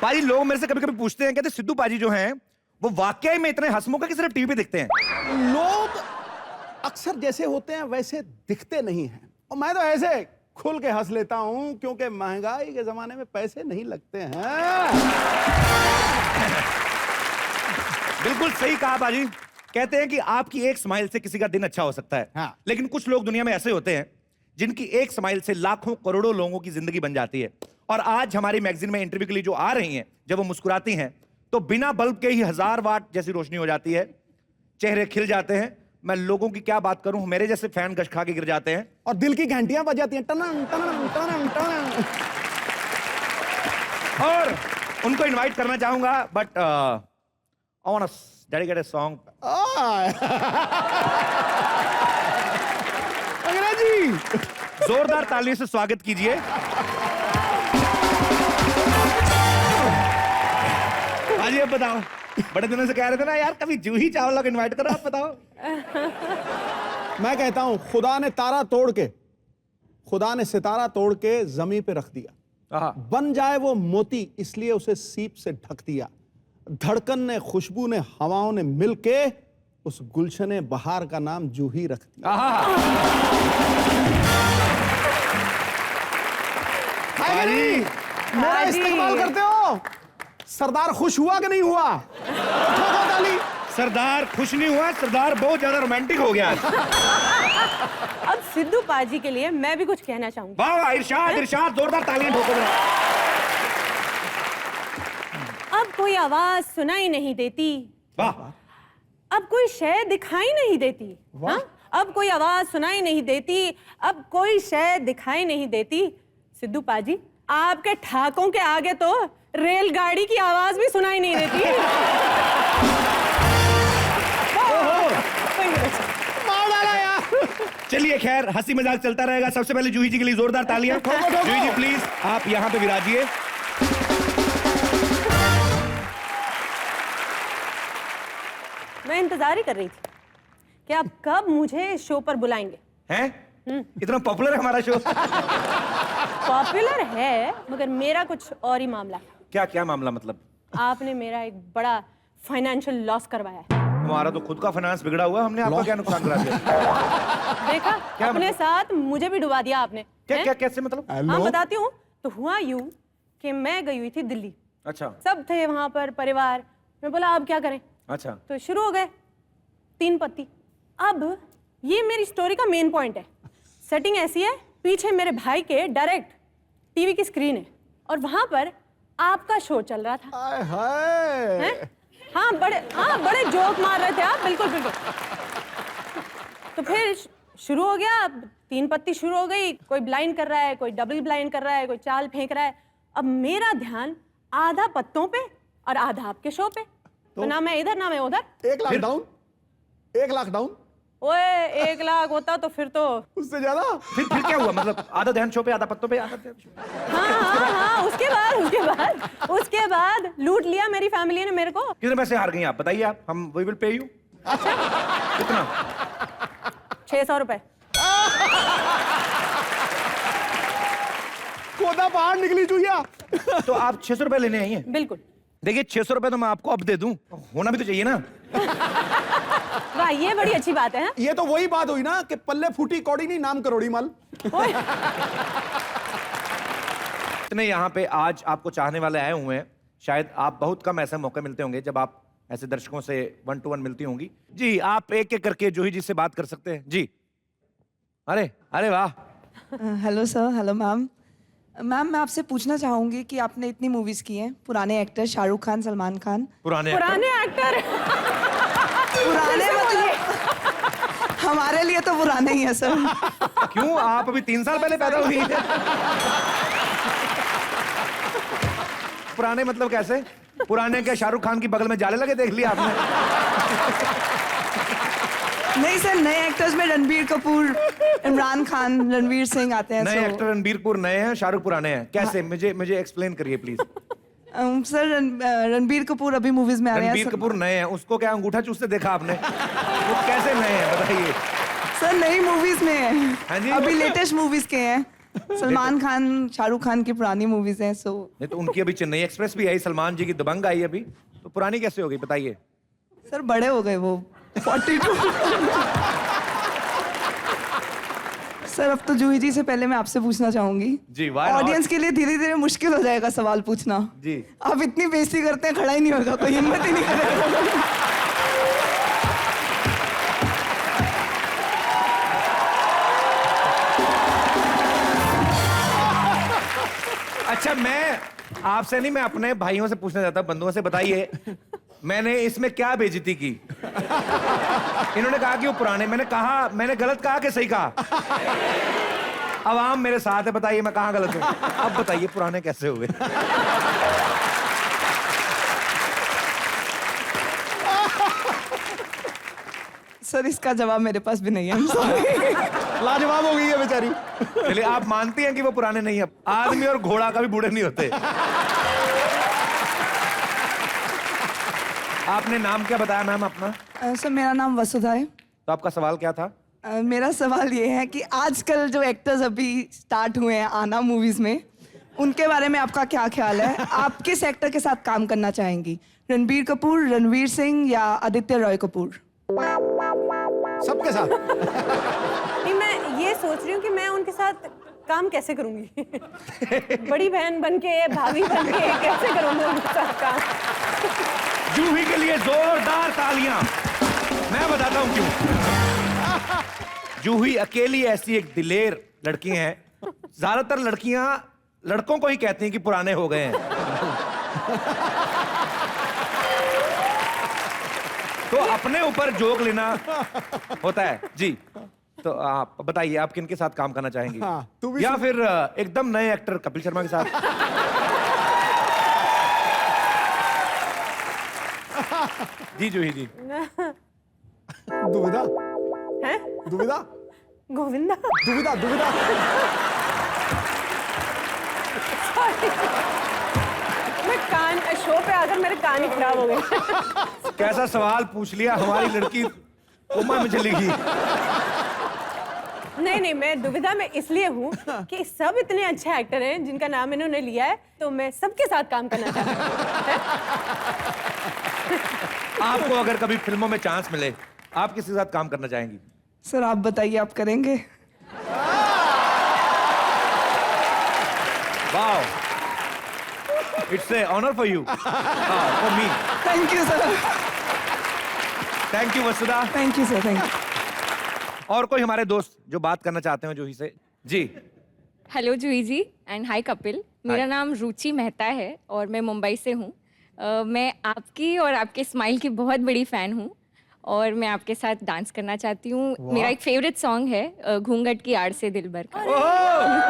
भाई लोग मेरे से कभी कभी पूछते हैं, कहते सिद्धू पाजी जो हैं वो वाकई में इतने हंसमुख है कि सिर्फ टीवी पे दिखते हैं? लोग अक्सर जैसे होते हैं वैसे दिखते नहीं हैं, और मैं तो ऐसे खुल के हंस लेता हूं क्योंकि महंगाई के जमाने में पैसे नहीं लगते हैं। बिल्कुल सही कहा बाजी। कहते हैं कि आपकी एक स्माइल से किसी का दिन अच्छा हो सकता है। हाँ। लेकिन कुछ लोग दुनिया में ऐसे होते हैं जिनकी एक स्माइल से लाखों करोड़ों लोगों की जिंदगी बन जाती है। और आज हमारी मैगजीन में इंटरव्यू के लिए जो आ रही हैं, जब वो मुस्कुराती हैं तो बिना बल्ब के ही 1000 वाट जैसी रोशनी हो जाती है, चेहरे खिल जाते हैं। मैं लोगों की क्या बात करूं, मेरे जैसे फैन गश खा के गिर जाते हैं। और दिल की घंटियां बजाती हैं, टनन टनन टनन टनन। और उनको इनवाइट करना चाहूंगा, but I want to dedicate a song. अंग्रेजी जोरदार तालियों से स्वागत कीजिए। आज अब बताओ, बड़े दिनों से कह रहे थे ना यार कभी जूही चावला को इनवाइट करो, आप बताओ। मैं कहता हूं खुदा ने सितारा तोड़ के जमीन पे रख दिया, बन जाए वो मोती इसलिए उसे सीप से ढक दिया। धड़कन ने, खुशबू ने, हवाओं ने मिलके उस गुलशने बहार का नाम जूही रख दिया। मेरा इस्तेमाल करते हो? सरदार खुश हुआ कि नहीं हुआ? ठोको ताली। सरदार खुश नहीं हुआ, सरदार बहुत ज्यादा रोमांटिक हो गया। अब सिद्धू पाजी के लिए मैं भी कुछ कहना चाहूंगी। वाह वाह, इरशाद इरशाद, जोरदार तालियां ठोको। अब कोई आवाज सुनाई नहीं देती, वाह। अब कोई शय दिखाई नहीं देती। हाँ? अब कोई आवाज सुनाई नहीं देती, अब कोई शय दिखाई नहीं देती। सिद्धू पाजी, आपके ठाकों के आगे तो रेलगाड़ी की आवाज भी सुनाई नहीं देती। मार डाला यार। चलिए खैर, हंसी मजाक चलता रहेगा। सबसे पहले जूही जी के लिए जोरदार तालियां। जूही जी प्लीज आप यहां पे विराजिए। मैं इंतजार ही कर रही थी कि आप कब मुझे शो पर बुलाएंगे। हैं? इतना पॉपुलर है हमारा शो? पॉपुलर है, मगर मेरा कुछ और ही मामला है। क्या क्या मामला मतलब? आपने मेरा एक बड़ा फाइनेंशियल लॉस करवाया है। हमारा तो खुद का फाइनेंस बिगड़ा हुआ, हमने आपका क्या नुकसान करा दिया? देखा, अपने साथ मुझे भी डुबा दिया आपने। क्या क्या कैसे मतलब? हाँ बताती हूँ। तो हुआ यूं कि मैं गई हुई थी दिल्ली, अच्छा सब थे वहां पर, परिवार। मैं बोला अब क्या करें, अच्छा। तो शुरू हो गए 3 पत्ती। अब ये मेरी स्टोरी का मेन पॉइंट है। सेटिंग ऐसी है, पीछे मेरे भाई के डायरेक्ट टीवी की स्क्रीन है और वहां पर आपका शो चल रहा था। आय हाय। हैं? हाँ बड़े जोक मार रहे थे आप, बिल्कुल बिल्कुल। तो फिर शुरू हो गया, अब 3 पत्ती शुरू हो गई। कोई ब्लाइंड कर रहा है, कोई डबल ब्लाइंड कर रहा है, कोई चाल फेंक रहा है। अब मेरा ध्यान आधा पत्तों पे और आधा आपके शो पे। तो ना मैं इधर ना मैं उधर। 1 लाख डाउन, 1 लाख डाउन। ओए 1 लाख होता तो फिर तो उससे ज्यादा। फिर क्या हुआ? मतलब आधा ध्यान शो पे, आधा पत्तों पे, आधा ध्यान शो पे। हाँ, उसके बाद लूट लिया मेरी फैमिली ने मेरे को। कितने पैसे हार गई आप बताइए? आप हम वी विल पे यू। अच्छा कितना? 600 रुपए। कोदा पहाड़ निकली चुहिया। तो आप 600 रुपए लेने आई हैं? बिल्कुल। देखिए 600 रुपए तो मैं आपको अब दे दूं, होना भी तो चाहिए ना। वाह, ये बड़ी अच्छी बात है। ये तो वही बात हुई ना कि पल्ले फूटी कौड़ी नहीं, नाम करोड़ी माल। इतने यहाँ पे आज आपको चाहने वाले आए हुए हैं, शायद आप बहुत कम ऐसे मौके मिलते होंगे जब आप ऐसे दर्शकों से 1 to 1 मिलती होंगी। जी आप एक एक करके जूही जी से बात कर सकते हैं जी। अरे अरे वाह। Hello sir, hello ma'am. Ma'am मैं आपसे पूछना चाहूंगी कि आपने इतनी मूवीज की हैं, पुराने एक्टर शाहरुख खान, सलमान खान। पुराने एक्टर पुराने मतलब हमारे लिए तो पुराने ही है सर। क्यों, आप अभी 3 साल पहले पैदा हुई हैं? पुराने मतलब कैसे? पुराने क्या शाहरुख खान की बगल में जाले लगे देख लिया आपने? नहीं सर, नए एक्टर्स में रणबीर कपूर, इमरान खान, रणवीर सिंह आते हैं। नए एक्टर रणबीर कपूर नए हैं, शाहरुख पुराने हैं, कैसे? मुझे एक्सप्लेन करिए प्लीज। सर रणबीर कपूर अभी मूवीज में आ रहे हैं। रणबीर कपूर नए हैं, उसको क्या अंगूठा चूसते देखा आपने? वो कैसे नए हैं बताइए? सर नई मूवीज में हाँ जी? है, अभी लेटेस्ट मूवीज के हैं। सलमान खान शाहरुख खान की पुरानी मूवीज हैं, सो नहीं तो उनकी अभी चेन्नई एक्सप्रेस भी आई, सलमान जी की दबंग आई अभी, तो पुरानी कैसे हो गई बताइए? सर बड़े हो गए वो 42। सर अब तो जूही जी से पहले मैं आपसे पूछना चाहूंगी जी, why not? ऑडियंस के लिए धीरे धीरे मुश्किल हो जाएगा सवाल पूछना जी। आप इतनी बेइज्जती करते हैं, खड़ा ही नहीं होगा, कोई हिम्मत ही नहीं करेगा। अच्छा, मैं आपसे नहीं, मैं अपने भाइयों से पूछना चाहता हूं, बंधुओं से। बताइए मैंने इसमें क्या बेइज्जती की? इन्होंने कहा कि वो पुराने, मैंने गलत कहा कि सही कहा? अवाम मेरे साथ है, बताइए मैं कहाँ गलत हूं? अब बताइए पुराने कैसे हुए? सर इसका जवाब मेरे पास भी नहीं है, I'm sorry। लाजवाब हो गई है बेचारी। चलिए, आप मानती हैं कि वो पुराने नहीं है? आदमी और घोड़ा कभी बूढ़े नहीं होते। आपने नाम क्या बताया मैम अपना? सर मेरा नाम वसुधा है। तो आपका सवाल क्या था? मेरा सवाल ये है कि आजकल जो एक्टर्स अभी स्टार्ट हुए हैं आना मूवीज में, उनके बारे में आपका क्या ख्याल है? आप किस एक्टर के साथ काम करना चाहेंगी? रणबीर कपूर, रणवीर सिंह या आदित्य रॉय कपूर? सबके साथ। नहीं, मैं ये सोच रही हूँ कि मैं उनके साथ काम कैसे करूंगी। बड़ी बहन बन के, भाभी बन के कैसे करूंगी उनके साथ काम? जूही के लिए जोरदार तालियां। मैं बताता हूं क्यों। जूही अकेली ऐसी एक दिलेर लड़की है। ज्यादातर लड़कियां लड़कों को ही कहती हैं कि पुराने हो गए हैं। तो अपने ऊपर जोक लेना होता है जी। तो आप बताइए, आप किन के साथ काम करना चाहेंगी? हाँ, तू भी या फिर एकदम नए एक्टर कपिल शर्मा के साथ? जी जूही जी। दुविधा हैं? दुविधा गोविंदा? दुविधा दुविधा। मैं कान शो पे आकर मेरे कान ही खराब हो गए। कैसा सवाल पूछ लिया, हमारी लड़की कोमा में चली गई। नहीं, मैं दुविधा में इसलिए हूँ कि सब इतने अच्छे एक्टर हैं जिनका नाम इन्होंने लिया है, तो मैं सबके साथ काम करना चाहती हूँ। आपको अगर कभी फिल्मों में चांस मिले, आप किसके साथ काम करना चाहेंगी? सर आप बताइए, आप करेंगे? Wow, it's a honour for you, for me. Thank you sir. Thank you Vasudha. Thank you sir, thank you. और कोई हमारे दोस्त जो बात करना चाहते हो जूही से? जी। Hello Juhi ji and hi Kapil. मेरा नाम रुचि मेहता है और मैं मुंबई से हूँ। मैं आपकी और आपके स्माइल की बहुत बड़ी फ़ैन हूँ और मैं आपके साथ डांस करना चाहती हूँ। मेरा एक फेवरेट सॉन्ग है घूंघट की आड़ से दिलबर का। ओह,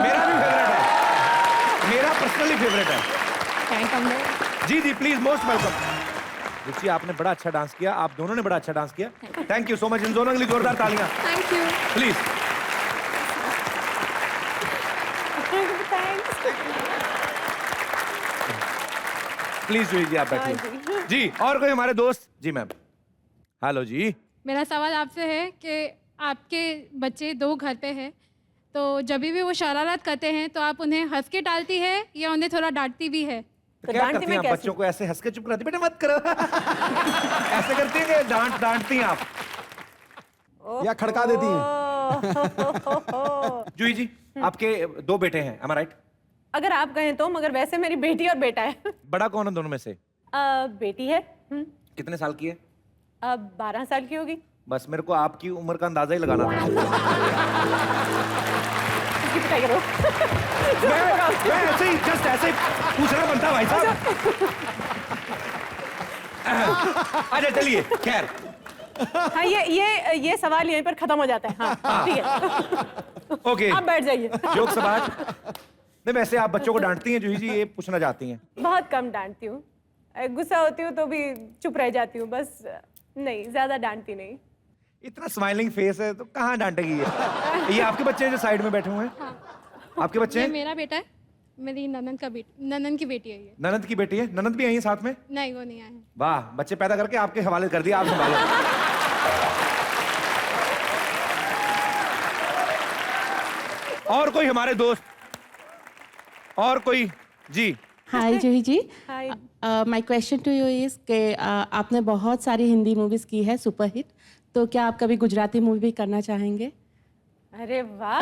मेरा भी फेवरेट है, मेरा पर्सनली फेवरेट है। Can I come there? जी जी, प्लीज, मोस्ट वेलकम। रुचि, आपने बड़ा अच्छा डांस किया, आप दोनों ने बड़ा अच्छा डांस किया। Thank you so much. इन दोनों के लिए जोरदार तालियां Thank you. Please. Please Juhi ji, आप बैठिए। जी, और कोई हमारे दोस्त? जी मैम। हेलो जी। मेरा सवाल आपसे है कि आपके बच्चे 2 घर पे हैं, तो जब भी वो शरारत करते हैं तो आप उन्हें हंस के टालती है या उन्हें थोड़ा डांटती भी है? तो क्या करती हैं आप? बच्चों को ऐसे हंस के चुप कराती, बेटा मत करो। ऐसे करती हैं कि डांटती हैं आप? या खड़का देती हैं? जूही जी, आपके 2 बेटे हैं, am I right? अगर आप कहें तो, मगर वैसे मेरी बेटी और बेटा है। बड़ा कौन है दोनों में से? बेटी है। कितने साल की है? 12 साल की होगी। बस मेरे को आपकी उम्र का अंदाजा ही लगाना था। इसकी पिटाई करो। मैं ऐसे ही जस्ट ऐसे ही पूछना बनता भाई साहब। अच्छा चलिए, खैर। हाँ, ये सवाल यहीं पर खत्म हो जाता है। हाँ, ठीक है। ओके, आप बैठ जाइए। जोक समाज। नहीं, वैसे आप बच्चों को डांटती हैं जूही जी, ये पूछना चाहती हैं? बहुत कम डांटती हूँ। गुस्सा होती हूँ तो भी चुप रह जाती हूँ, बस। नहीं, ज्यादा डांटती नहीं। इतना स्माइलिंग फेस है तो कहाँ डांटेगी ये आपके बच्चे हैं जो साइड में बैठे हुए हैं? हाँ। आपके बच्चे ये हैं? मेरा बेटा है, मेरी ननन की बेटी है ये। ननद की बेटी है? ननद भी आई है साथ में? नहीं, वो नहीं आए हैं। वाह, बच्चे पैदा करके आपके हवाले कर दिया, आप संभालो। और कोई हमारे दोस्त, और कोई जी? Hi Juhi ji, hi. My question to you is कि आपने बहुत सारी हिंदी मूवीज की है सुपरहिट, तो क्या आप कभी गुजराती मूवी भी करना चाहेंगे? अरे वाह।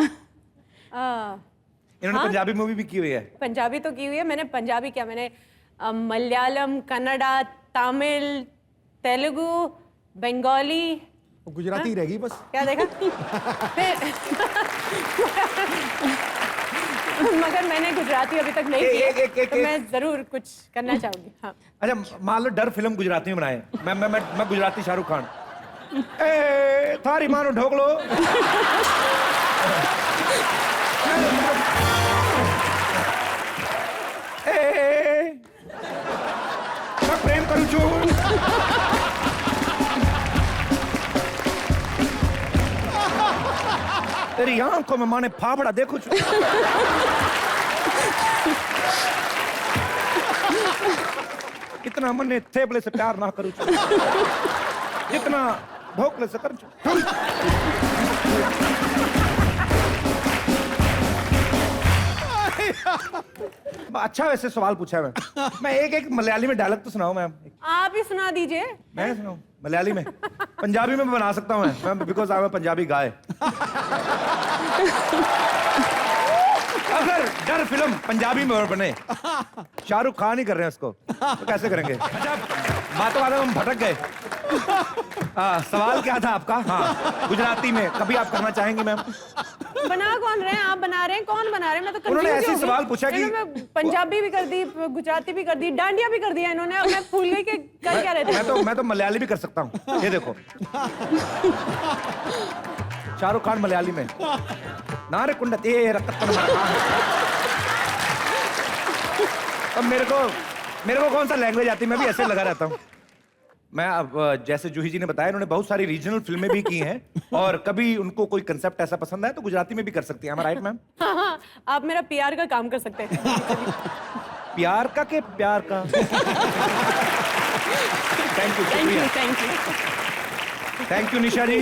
इन्होंने पंजाबी मूवी भी की हुई है। पंजाबी तो की हुई है मैंने। पंजाबी क्या, मैंने मलयालम, कन्नड़ा, तमिल, तेलुगु, बंगाली। गुजराती रहेगी बस। क्या देखा? फिर मगर मैंने गुजराती अभी तक नहीं की है, तो मैं जरूर कुछ करना चाहूंगी। हाँ। अच्छा, मान लो डर फिल्म गुजराती में बनाए, मैं गुजराती शाहरुख खान। ए थारी मानो ढोकलो। ए मैं प्रेम करूं छू। तेरी आंखों में माने फाफड़ा देखो छू। इतना मने थेपले से प्यार ना करूं छू, जितना ढोकले से करूं छू। अच्छा वैसे सवाल पूछा है मैं एक मलयाली में डायलॉग तो सुनाऊं मैम। आप ही सुना दीजिए। मैं सुनाऊं मलयाली में? पंजाबी में बना सकता हूं मैं, बिकॉज आई एम पंजाबी गाय। अगर डर फिल्म पंजाबी में बने, शाहरुख खान ही कर रहे हैं उसको, तो कैसे करेंगे? अच्छा, बातों बातों हम भटक गए। सवाल क्या था आपका? हाँ, गुजराती में कभी आप करना चाहेंगे मैम? बना कौन रहे हैं? आप बना रहे हैं? कौन बना रहे हैं? मैं तो उन्होंने confused ऐसे हो गई। सवाल पूछा कि- इन्होंने पंजाबी भी कर दी, गुजराती भी कर दी, डांडिया भी कर दिया इन्होंने। अब मैं भूल गई कि कर क्या रहे थे। मैं तो मलयाली भी कर सकता हूँ। ये देखो, शाहरुख खान मलयाली में नारे कुंडत ये रक्तन अब मेरे को कौन सा लैंग्वेज आती है? मैं भी ऐसे लगा रहता हूँ। मैं अब जैसे जूही जी ने बताया, इन्होंने बहुत सारी रीजनल फिल्में भी की हैं, और कभी उनको कोई कंसेप्ट ऐसा पसंद आए तो गुजराती में भी कर सकती हैं। am I right ma'am? हाँ, हाँ, आप मेरा पीआर का काम कर सकते हैं। प्यार का के प्यार का? थैंक यू, शुक्रिया। Thank you. Thank you Nisha ji.